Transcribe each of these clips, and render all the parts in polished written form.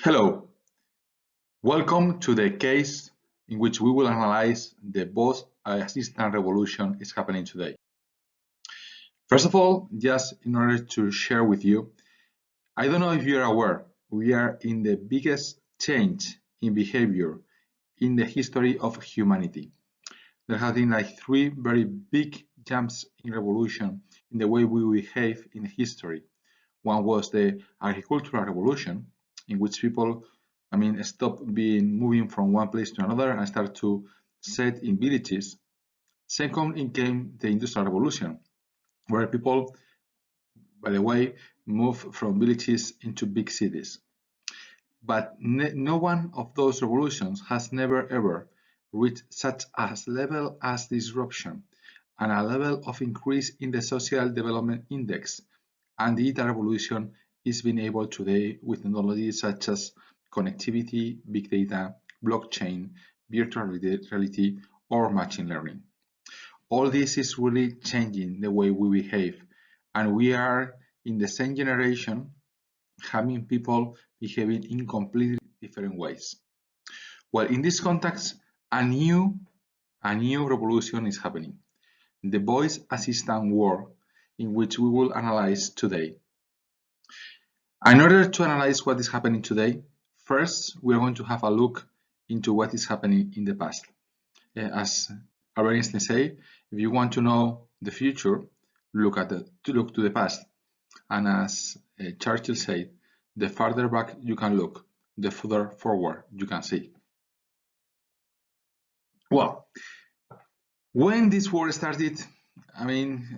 Hello, welcome to the case in which we will analyze the voice assistant revolution is happening today. First of all, just in order to share with you, I don't know if you're aware, we are in the biggest change in behavior in the history of humanity. There have been like three very big jumps in revolution in the way we behave in history. One was the agricultural revolution, in which people, stop being moving from one place to another and start to set in villages. Second, it came the industrial revolution, where people, by the way, move from villages into big cities. But no one of those revolutions has never ever reached such a level as disruption and a level of increase in the social development index. And the digital revolution is being able today with technologies such as connectivity, big data, blockchain, virtual reality, or machine learning. All this is really changing the way we behave, and we are in the same generation having people behaving in completely different ways. Well, in this context, a new revolution is happening. The voice assistant war, in which we will analyze today. In order to analyze what is happening today, first we are going to have a look into what is happening in the past. As Albert Einstein said, if you want to know the future, look to the past. And as Churchill said, the farther back you can look, the further forward you can see. Well, when this war started,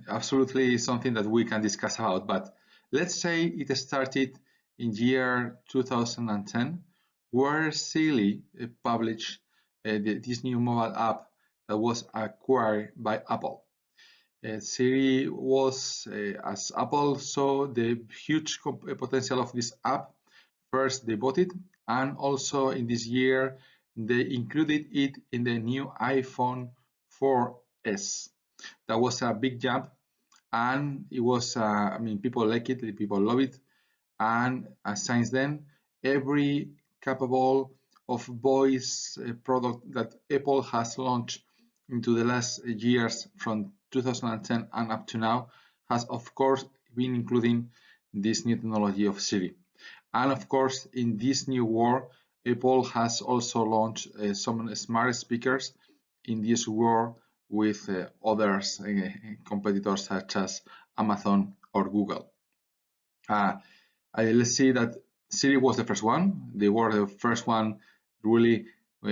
absolutely something that we can discuss about, but let's say it started in year 2010, where Siri published this new mobile app that was acquired by Apple. Siri was, as Apple saw the huge potential of this app, first they bought it, and also in this year they included it in the new iPhone 4S. That was a big jump, and it was, people like it, people love it, and since then, every capable of voice product that Apple has launched into the last years from 2010 and up to now has, of course, been including this new technology of Siri. And of course, in this new war, Apple has also launched some smart speakers in this war with others competitors such as Amazon or Google. Let's see that Siri was the first one. They were the first one really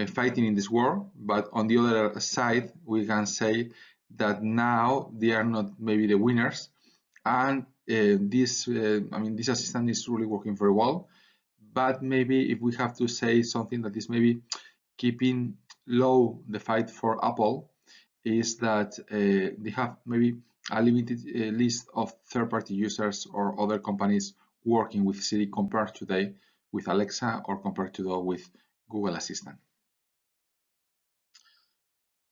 fighting in this war. But on the other side, we can say that now they are not maybe the winners. And this assistant is really working very well. But maybe if we have to say something that is maybe keeping low the fight for Apple, is that they have maybe a limited list of third-party users or other companies working with Siri compared today with Alexa or compared to with Google Assistant.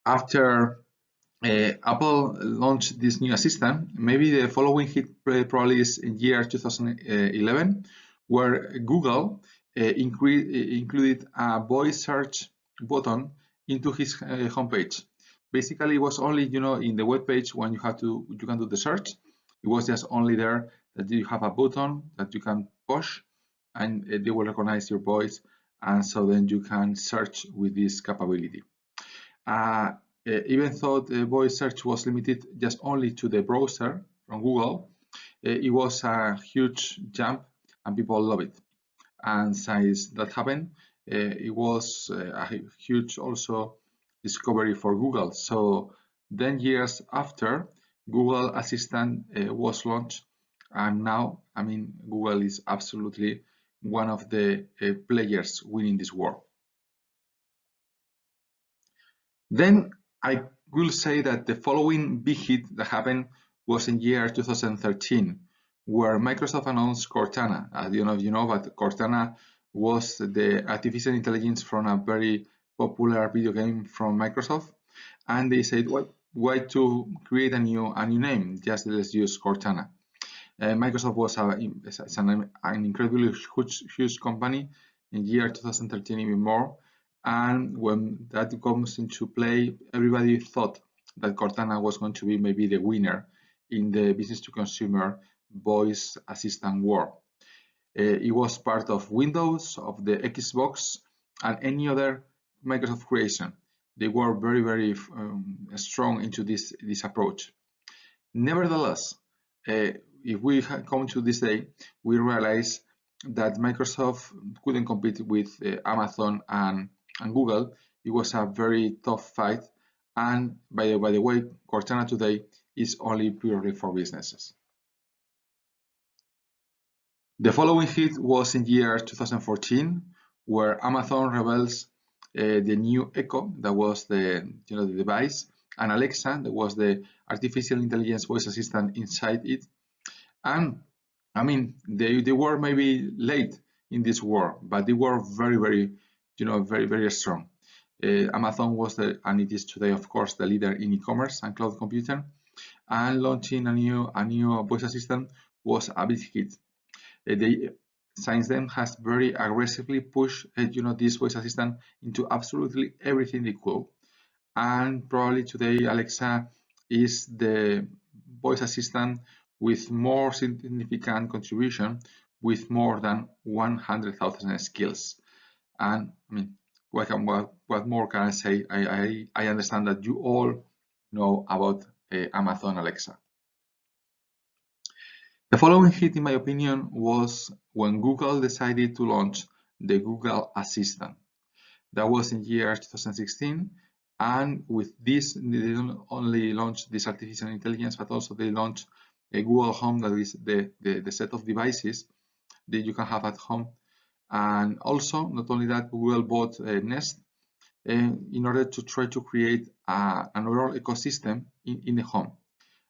After Apple launched this new assistant, maybe the following hit probably is in year 2011, where Google included a voice search button into his homepage. Basically, it was only in the web page when you can do the search. It was just only there that you have a button that you can push, and they will recognize your voice, and so then you can search with this capability. Even though the voice search was limited just only to the browser from Google, it was a huge jump and people love it. And since that happened, it was a huge also discovery for Google. So then years after, Google Assistant was launched, and now, Google is absolutely one of the players winning this war. Then I will say that the following big hit that happened was in year 2013, where Microsoft announced Cortana. I don't know if you know, but Cortana was the artificial intelligence from a very popular video game from Microsoft, and they said, well, why to create a new name? Just let's use Cortana. Microsoft was an incredibly huge company in year 2013 even more. And when that comes into play, everybody thought that Cortana was going to be maybe the winner in the business to consumer voice assistant war. It was part of Windows, of the Xbox, and any other Microsoft creation. They were very strong into this approach. Nevertheless, if we come to this day, we realize that Microsoft couldn't compete with Amazon and Google. It was a very tough fight. And by the way, Cortana today is only purely for businesses. The following hit was in year 2014, where Amazon reveals the new Echo, that was the device, and Alexa, that was the artificial intelligence voice assistant inside it. And I mean, they were maybe late in this war, but they were very strong. Amazon was and it is today, of course, the leader in e-commerce and cloud computing, and launching a new voice assistant was a big hit. They since then has very aggressively pushed this voice assistant into absolutely everything they could, and probably today Alexa is the voice assistant with more significant contribution, with more than 100,000 skills. And I mean, what more can I say? I understand that you all know about Amazon Alexa. The following hit, in my opinion, was when Google decided to launch the Google Assistant. That was in year 2016, and with this, they don't only launch this artificial intelligence, but also they launched a Google Home, that is the set of devices that you can have at home. And also, not only that, Google bought Nest in order to try to create an overall ecosystem in the home.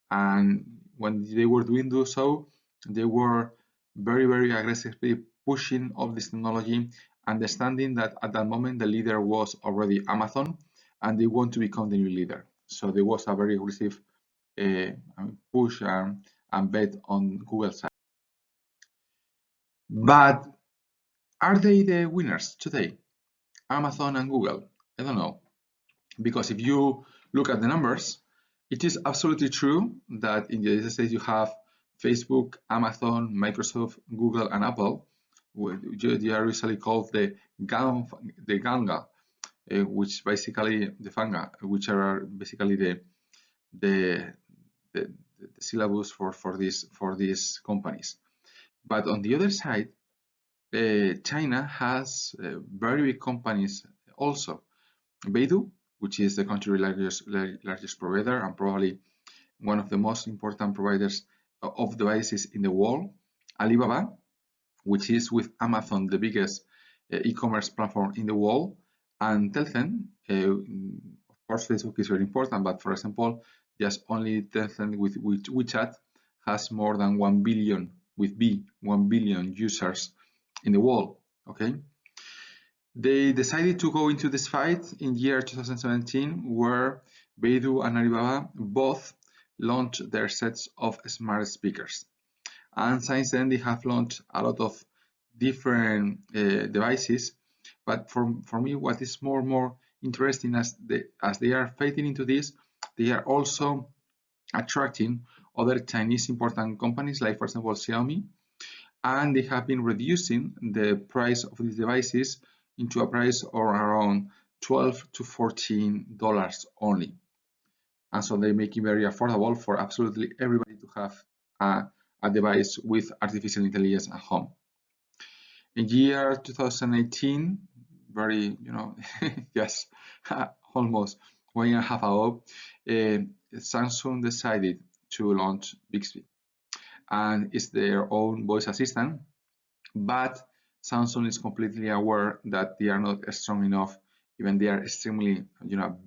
And when they were doing so, they were very aggressively pushing of this technology, understanding that at that moment the leader was already Amazon, and they want to become the new leader. So there was a very aggressive push and bet on Google's side. But are they the winners today, Amazon and Google? I don't know, because if you look at the numbers, it is absolutely true that in the United States you have Facebook, Amazon, Microsoft, Google, and Apple. They are usually called the Ganga, which basically the Fanga, which are basically the syllabus for these companies. But on the other side, China has very big companies also. Baidu, which is the country's largest provider and probably one of the most important providers of devices in the world. Alibaba, which is with Amazon the biggest e-commerce platform in the world. And Tencent, of course Facebook is very important, but for example, just only Tencent with WeChat has more than 1 billion, with B, 1 billion users in the world, okay? They decided to go into this fight in year 2017, where Baidu and Alibaba both launched their sets of smart speakers. And since then, they have launched a lot of different devices. But for me, what is more interesting, as they are fighting into this, they are also attracting other Chinese important companies, like for example Xiaomi, and they have been reducing the price of these devices into a price of around $12 to $14 only. And so they make it very affordable for absolutely everybody to have a device with artificial intelligence at home. In year 2018, very, yes, almost 1.5 years ago, Samsung decided to launch Bixby, and it's their own voice assistant, but Samsung is completely aware that they are not strong enough. Even they are extremely,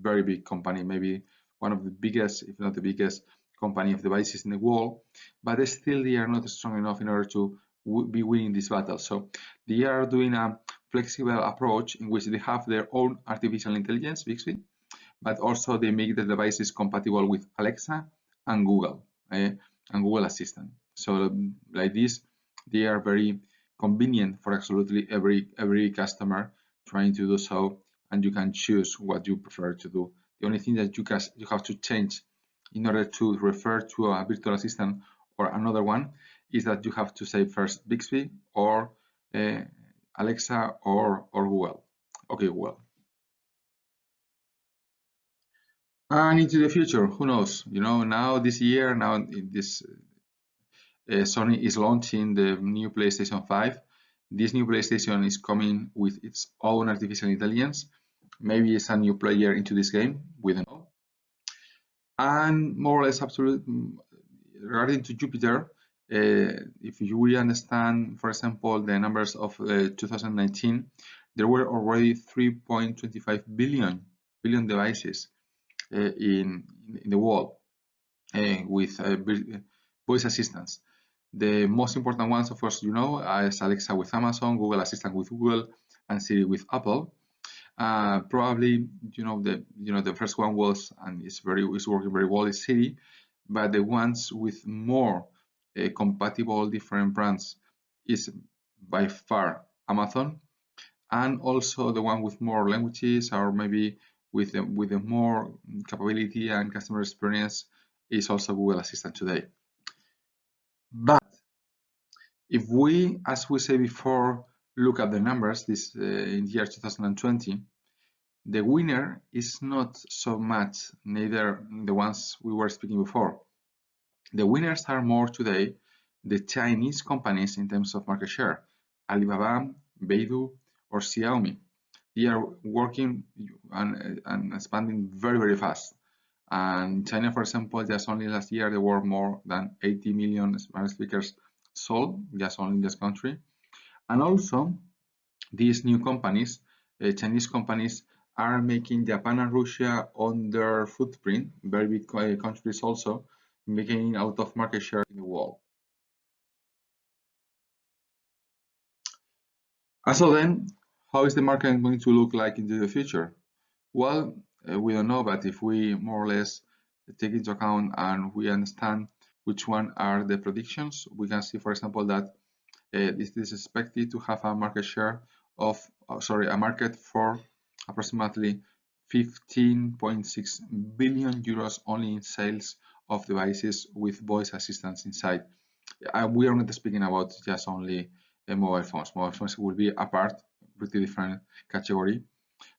very big company, maybe one of the biggest, if not the biggest company of devices in the world, but still they are not strong enough in order to be winning this battle. So they are doing a flexible approach in which they have their own artificial intelligence, Bixby, but also they make the devices compatible with Alexa and Google and Google Assistant. So like this, they are very convenient for absolutely every customer trying to do so, and you can choose what you prefer to do. The only thing that you have to change in order to refer to a virtual assistant or another one is that you have to say first Bixby or Alexa or Google. Okay, Google. And into the future, who knows? Now this year, now this Sony is launching the new PlayStation 5. This new PlayStation is coming with its own artificial intelligence. Maybe it's a new player into this game. We don't know. And more or less, regarding to Jupiter, if we understand, for example, the numbers of 2019, there were already 3.25 billion devices in the world with voice assistants. The most important ones, of course, is Alexa with Amazon, Google Assistant with Google, and Siri with Apple. Probably, the first one was, and is working very well, is Siri, but the ones with more compatible different brands is by far Amazon, and also the one with more languages, or maybe with a more capability and customer experience, is also Google Assistant today. But if we, as we said before, look at the numbers this in the year 2020, the winner is not so much neither the ones we were speaking before. The winners are more today the Chinese companies in terms of market share, Alibaba, Baidu, or Xiaomi. They are working and expanding very, very fast. And China, for example, just only last year there were more than 80 million smart speakers sold just only in this country. And also these new companies, Chinese companies, are making Japan and Russia on their footprint, very big countries also, making a lot of market share in the world. And so then, how is the market going to look like into the future? Well, we don't know, but if we more or less take into account and we understand which one are the predictions, we can see, for example, that this is expected to have a market share of, a market for approximately 15.6 billion euros only in sales of devices with voice assistants inside. We are not speaking about just only mobile phones. Mobile phones will be a part, pretty different category.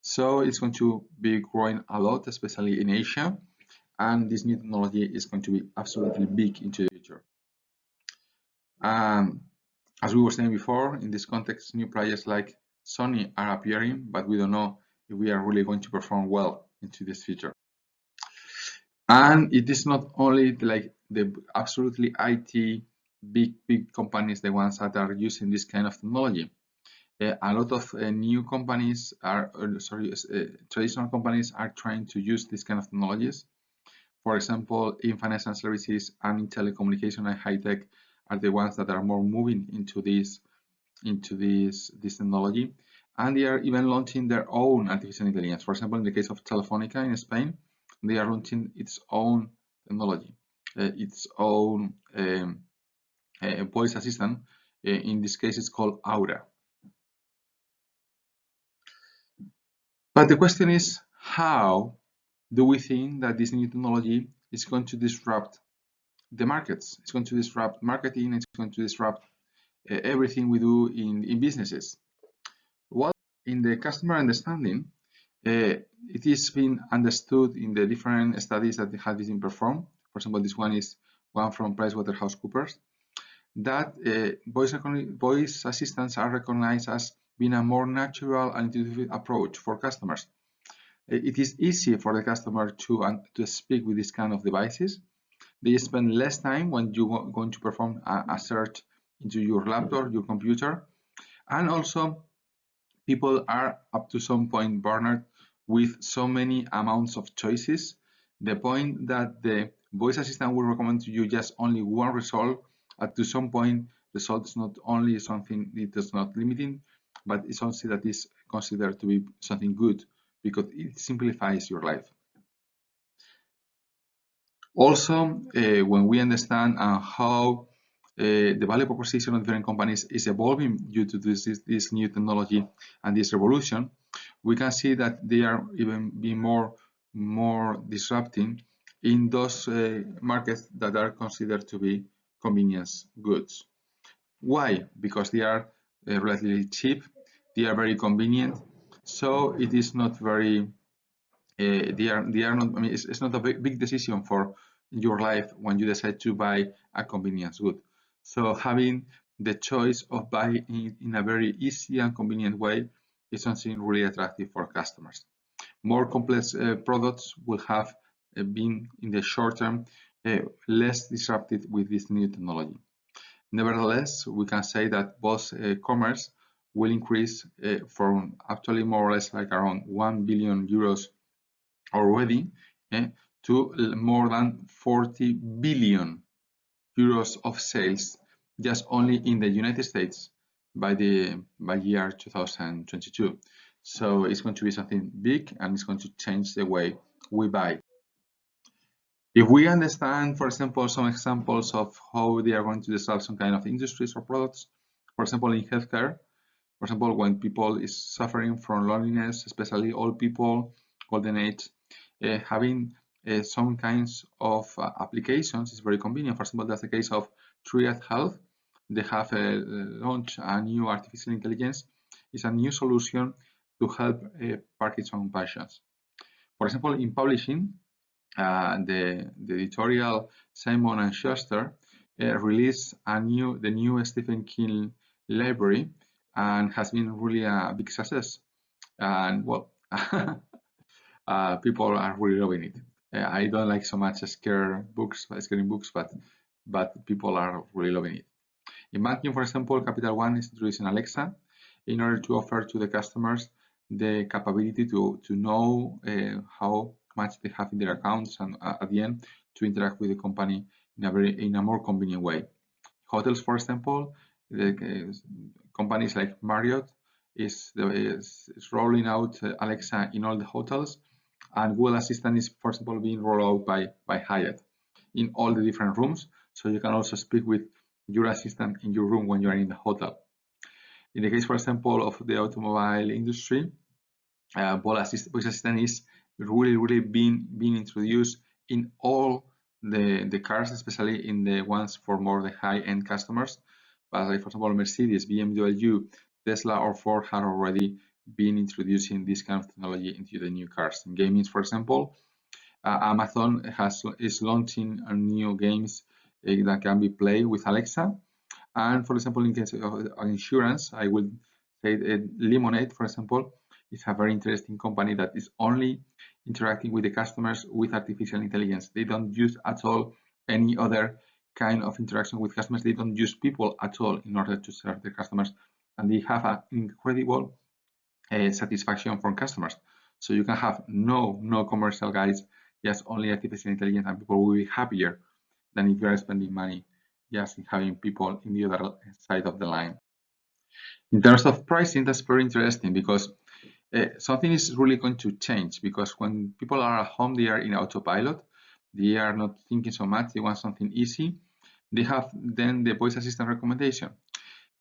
So it's going to be growing a lot, especially in Asia, and this new technology is going to be absolutely big into the future. As we were saying before, in this context, new players like Sony are appearing, but we don't know if we are really going to perform well into this future. And it is not only like the absolutely IT big companies, the ones that are using this kind of technology. A lot of new companies are, traditional companies are trying to use this kind of technologies. For example, in financial services and in telecommunication and high tech are the ones that are more moving into this technology, and they are even launching their own artificial intelligence. For example, in the case of Telefónica in Spain, they are launching its own technology, its own voice assistant. In this case, it's called Aura. But the question is, how do we think that this new technology is going to disrupt the markets? It's going to disrupt marketing, it's going to disrupt everything we do in businesses. Well, in the customer understanding, it is being understood in the different studies that have been performed. For example, this one is one from PricewaterhouseCoopers, that voice assistants are recognized as being a more natural and intuitive approach for customers. It is easy for the customer to speak with this kind of devices. They spend less time when you're going to perform a search into your laptop, your computer, and also people are up to some point burned with so many amounts of choices. The point that the voice assistant will recommend to you just only one result, at to some point result is not only something it is not limiting, but it's something that is considered to be something good because it simplifies your life. Also, when we understand how the value proposition of different companies is evolving due to this new technology and this revolution, we can see that they are even being more disrupting in those markets that are considered to be convenience goods. Why? Because they are relatively cheap, they are very convenient, so it is not very they are not, I mean, it's not a big decision for your life when you decide to buy a convenience good. So having the choice of buying it in a very easy and convenient way is something really attractive for customers. More complex products will have been in the short term less disrupted with this new technology. Nevertheless, we can say that both commerce will increase from actually more or less like around 1 billion euros already to more than 40 billion euros of sales just only in the United States by year 2022. So it's going to be something big, and it's going to change the way we buy. If we understand, for example, some examples of how they are going to disrupt some kind of industries or products, for example, in healthcare, for example, when people is suffering from loneliness, especially old people, golden age, having some kinds of applications is very convenient. For example, that's the case of Triad Health. They have launched a new artificial intelligence. It's a new solution to help Parkinson patients. For example, in publishing, the editorial Simon and Schuster released the new Stephen King library, and has been really a big success. And well, people are really loving it. I don't like so much scary books, but people are really loving it. In banking, for example, Capital One is introducing Alexa in order to offer to the customers the capability to know how much they have in their accounts, and at the end to interact with the company in a more convenient way. Hotels, for example, companies like Marriott is rolling out Alexa in all the hotels, and Google Assistant is, for example, being rolled out by Hyatt in all the different rooms, so you can also speak with your assistant in your room when you are in the hotel. In the case, for example, of the automobile industry, voice assistant is really being introduced in all the cars, especially in the ones for more the high-end customers. But like, for example, Mercedes, BMW, Tesla, or Ford have already been introducing this kind of technology into the new cars. In gaming, for example, Amazon is launching new games that can be played with Alexa. And for example, in case of insurance, I will say Lemonade, for example, is a very interesting company that is only interacting with the customers with artificial intelligence. They don't use at all any other kind of interaction with customers. They don't use people at all in order to serve their customers, and they have an incredible satisfaction from customers. So you can have no commercial guys, just only artificial intelligence, and people will be happier than if you are spending money just in having people in the other side of the line. In terms of pricing, that's very interesting, because something is really going to change, because when people are at home, they are in autopilot. They are not thinking so much. They want something easy. They have then the voice assistant recommendation.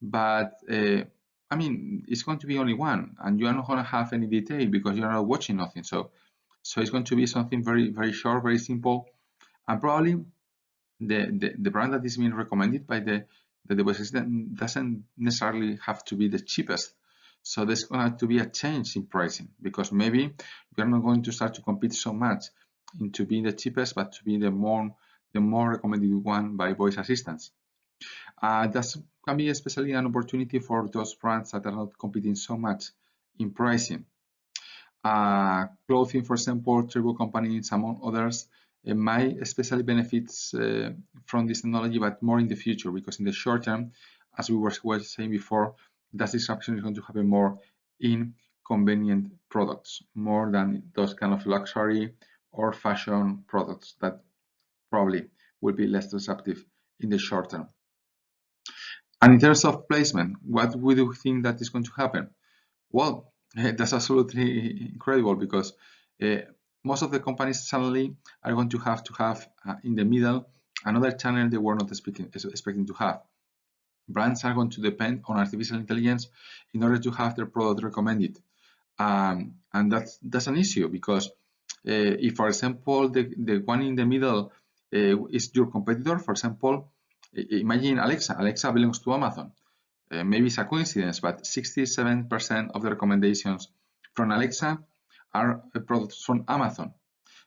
But I mean, it's going to be only one, and you are not going to have any detail because you are not watching nothing. So it's going to be something very short, very simple, and probably the brand that is being recommended by the voice assistant doesn't necessarily have to be the cheapest. So there's going to have to be a change in pricing, because maybe we're not going to start to compete so much into being the cheapest, but to be the more recommended one by voice assistants. That can be especially an opportunity for those brands that are not competing so much in pricing. Clothing, for example, travel companies, among others, might especially benefits from this technology, but more in the future, because in the short term, as we were saying before, that disruption is going to happen more in convenient products, more than those kind of luxury or fashion products that probably will be less disruptive in the short term. And in terms of placement, what would you think that is going to happen? Well, that's absolutely incredible, because most of the companies suddenly are going to have in the middle another channel they were not expecting to have. brands are going to depend on artificial intelligence in order to have their product recommended. And that's an issue, because if, for example, the one in the middle is your competitor, for example, imagine Alexa. Alexa belongs to Amazon. Maybe it's a coincidence, but 67% of the recommendations from Alexa are products from Amazon.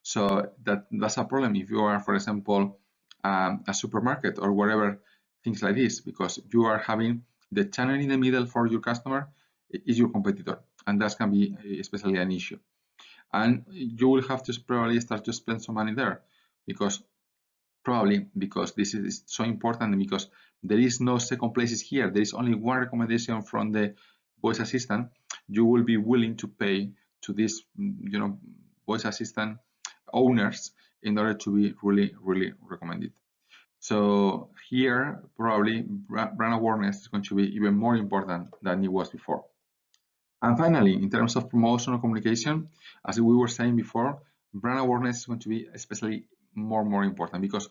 So that's a problem if you are, for example, a supermarket or whatever, things like this, because you are having the channel in the middle for your customer is your competitor, and that can be especially an issue. And you will have to probably start to spend some money there, because this is so important, because there is no second places here. There is only one recommendation from the voice assistant. You will be willing to pay to this, voice assistant owners in order to be really recommended. So here, probably brand awareness is going to be even more important than it was before. And finally, in terms of promotional communication, as we were saying before, brand awareness is going to be especially more important, because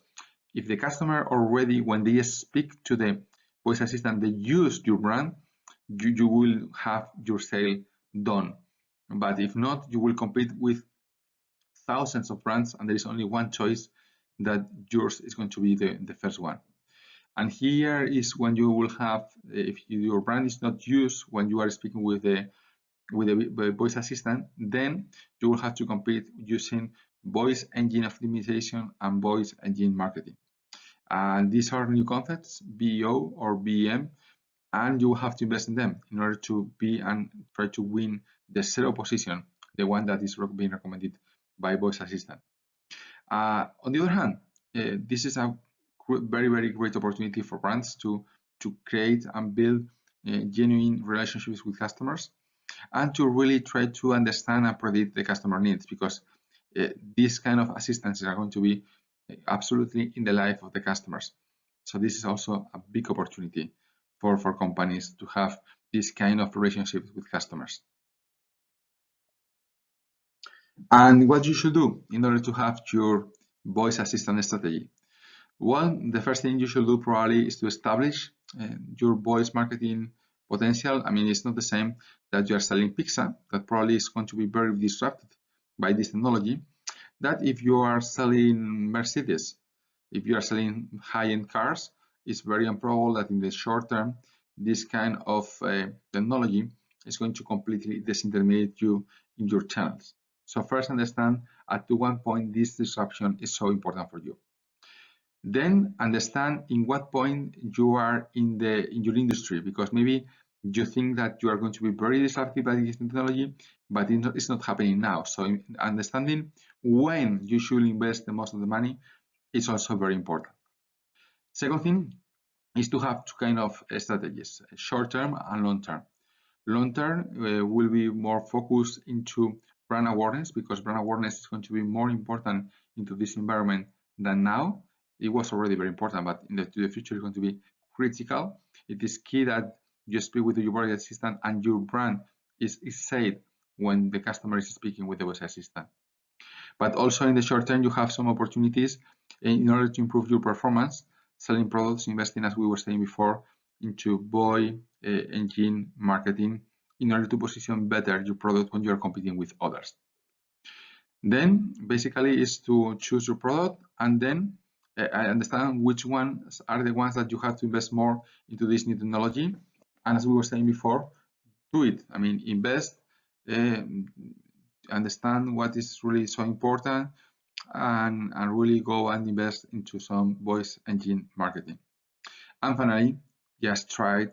if the customer already, when they speak to the voice assistant, they use your brand, you will have your sale done. But if not, you will compete with thousands of brands, and there is only one choice, that yours is going to be the first one. And here is when you will have, if your brand is not used when you are speaking with the voice assistant, then you will have to compete using voice engine optimization and voice engine marketing. And these are new concepts, VEO or VEM, and you will have to invest in them in order to be and try to win the zero position, the one that is being recommended by voice assistant. On the other hand, this is a very great opportunity for brands to create and build genuine relationships with customers, and to really try to understand and predict the customer needs, because these kind of assistants are going to be absolutely in the life of the customers. So this is also a big opportunity for companies to have this kind of relationships with customers. And what you should do in order to have your voice assistant strategy? Well, the first thing you should do probably is to establish your voice marketing potential. I mean, it's not the same that you are selling pizza, that probably is going to be very disrupted by this technology, that if you are selling Mercedes, if you are selling high-end cars, it's very improbable that in the short term, this kind of technology is going to completely disintermediate you in your channels. So first understand at what point this disruption is so important for you. Then understand in what point you are in your industry, because maybe you think that you are going to be very disrupted by this technology, but it's not happening now. So understanding when you should invest the most of the money is also very important. Second thing is to have two kind of strategies, short term and long term. Long term will be more focused into brand awareness, because brand awareness is going to be more important into this environment than now. It was already very important, but in the future it's going to be critical. It is key that you speak with your voice assistant and your brand is said when the customer is speaking with the voice assistant. But also in the short term, you have some opportunities in order to improve your performance, selling products, investing, as we were saying before, into voice engine marketing in order to position better your product when you are competing with others. Then basically is to choose your product, and then understand which ones are the ones that you have to invest more into this new technology. And as we were saying before, do it. I mean, invest, understand what is really so important, and really go and invest into some voice engine marketing. And finally, just try,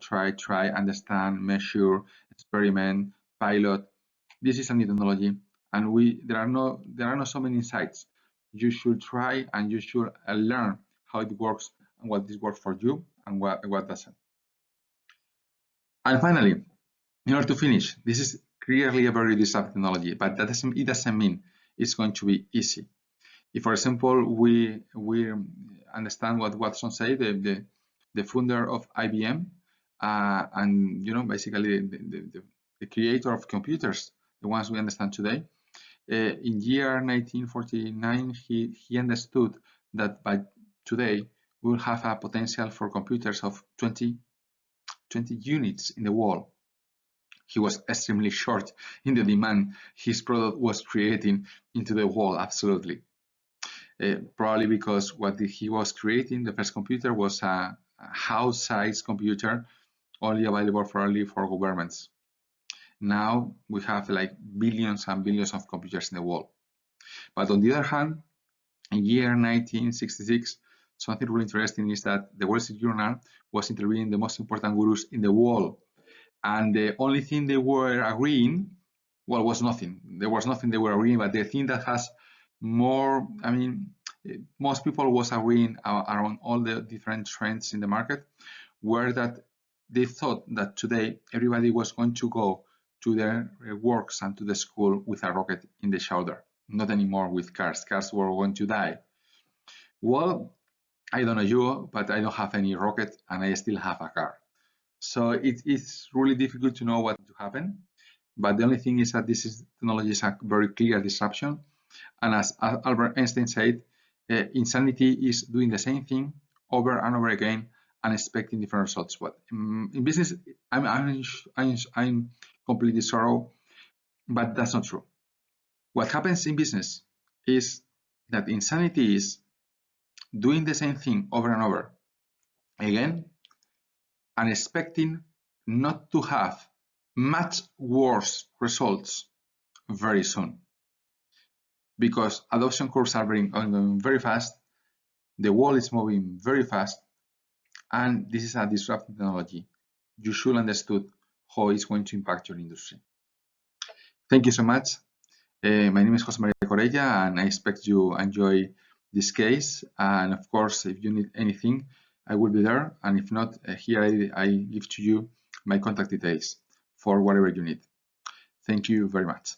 understand, measure, experiment, pilot. This is a new technology, and there are not so many insights. You should try and you should learn how it works and what this works for you and what doesn't. And finally, in order to finish, this is clearly a very disruptive technology, but it doesn't mean it's going to be easy. If, for example, we understand what Watson said, the founder of IBM, and basically the creator of computers, the ones we understand today, in year 1949, he understood that by today we will have a potential for computers of 20 20 units in the wall. He was extremely short in the demand his product was creating into the wall, absolutely. Probably because what he was creating, the first computer, was a house-sized computer only available for governments. Now we have like billions and billions of computers in the world. But on the other hand, in year 1966, something really interesting is that the Wall Street Journal was interviewing the most important gurus in the world. And the only thing they were agreeing, well, was nothing. There was nothing they were agreeing, but the thing that has more, I mean, most people was agreeing around all the different trends in the market, were that they thought that today everybody was going to go to their works and to the school with a rocket in the shoulder, not anymore with cars. Cars were going to die. Well, I don't know you, but I don't have any rocket and I still have a car. So it's really difficult to know what to happen. But the only thing is that this technology is a very clear disruption. And as Albert Einstein said, insanity is doing the same thing over and over again and expecting different results. But in business, I'm completely sorry, but that's not true. What happens in business is that insanity is doing the same thing over and over again and expecting not to have much worse results very soon. Because adoption curves are going very fast, the world is moving very fast, and this is a disruptive technology. You should understand how it's going to impact your industry. Thank you so much. My name is Jose Maria Corella, and I expect you enjoy this case. And of course, if you need anything, I will be there. And if not, here I give to you my contact details for whatever you need. Thank you very much.